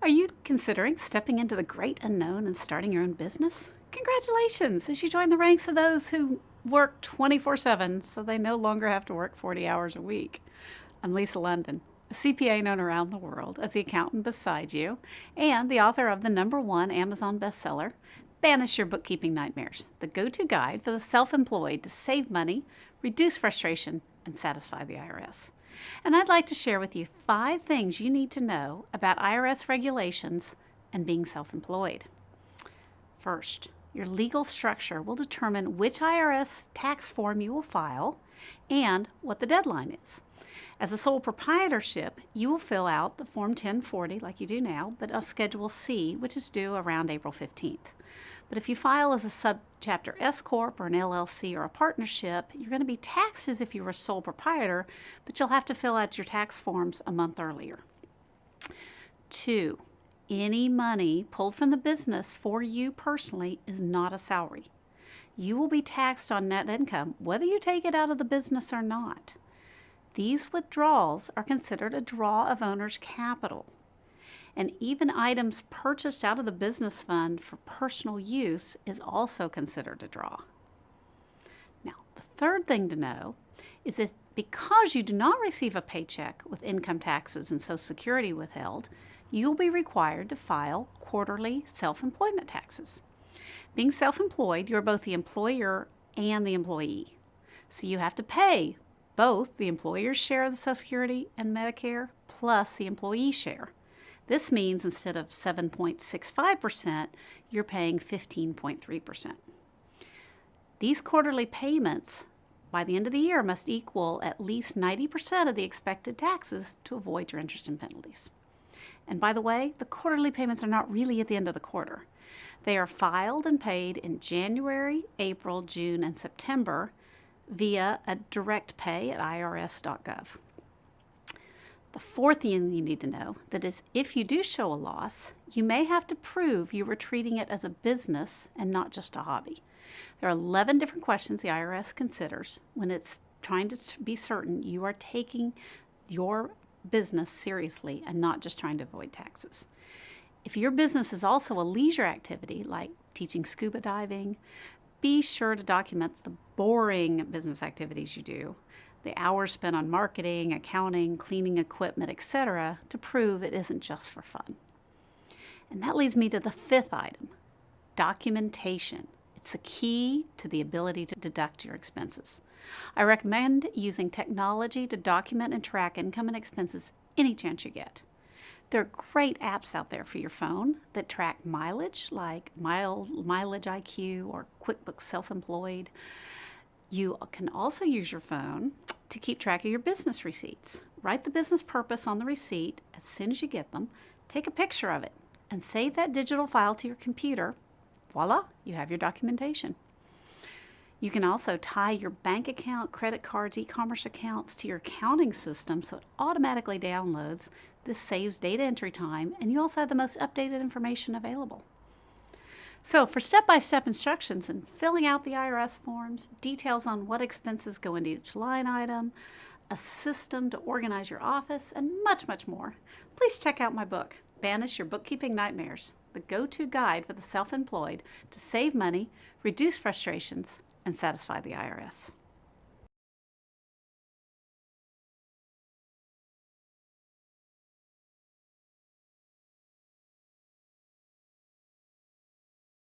Are you considering stepping into the great unknown and starting your own business? Congratulations, as you join the ranks of those who work 24/7 so they no longer have to work 40 hours a week. I'm Lisa London, a CPA known around the world as the accountant beside you and the author of the #1 Amazon bestseller, Banish Your Bookkeeping Nightmares, the go-to guide for the self-employed to save money, reduce frustration, and satisfy the IRS. And I'd like to share with you 5 things you need to know about IRS regulations and being self-employed. First, your legal structure will determine which IRS tax form you will file and what the deadline is. As a sole proprietorship, you will fill out the Form 1040 like you do now, but a Schedule C, which is due around April 15th. But if you file as a subchapter S Corp or an LLC or a partnership, you're going to be taxed as if you were a sole proprietor, but you'll have to fill out your tax forms a month earlier. 2, any money pulled from the business for you personally is not a salary. You will be taxed on net income whether you take it out of the business or not. These withdrawals are considered a draw of owner's capital. And even items purchased out of the business fund for personal use is also considered a draw. Now, the third thing to know is that because you do not receive a paycheck with income taxes and Social Security withheld, you'll be required to file quarterly self-employment taxes. Being self-employed, you're both the employer and the employee. So you have to pay both the employer's share of the Social Security and Medicare plus the employee share. This means instead of 7.65%, you're paying 15.3%. These quarterly payments by the end of the year must equal at least 90% of the expected taxes to avoid your interest and penalties. And by the way, the quarterly payments are not really at the end of the quarter. They are filed and paid in January, April, June, and September via a direct pay at irs.gov. The fourth thing you need to know that is if you do show a loss, you may have to prove you were treating it as a business and not just a hobby. There are 11 different questions the IRS considers when it's trying to be certain you are taking your business seriously and not just trying to avoid taxes. If your business is also a leisure activity like teaching scuba diving, be sure to document the boring business activities you do, the hours spent on marketing, accounting, cleaning equipment, etc., to prove it isn't just for fun. And that leads me to the 5th item, documentation. It's the key to the ability to deduct your expenses. I recommend using technology to document and track income and expenses any chance you get. There are great apps out there for your phone that track mileage, like Mileage IQ or QuickBooks Self-Employed. You can also use your phone to keep track of your business receipts. Write the business purpose on the receipt as soon as you get them, take a picture of it, and save that digital file to your computer. Voila, you have your documentation. You can also tie your bank account, credit cards, e-commerce accounts to your accounting system so it automatically downloads. This saves data entry time, and you also have the most updated information available. So for step-by-step instructions in filling out the IRS forms, details on what expenses go into each line item, a system to organize your office, and much, much more, please check out my book, Banish Your Bookkeeping Nightmares, the go-to guide for the self-employed to save money, reduce frustrations, and satisfy the IRS.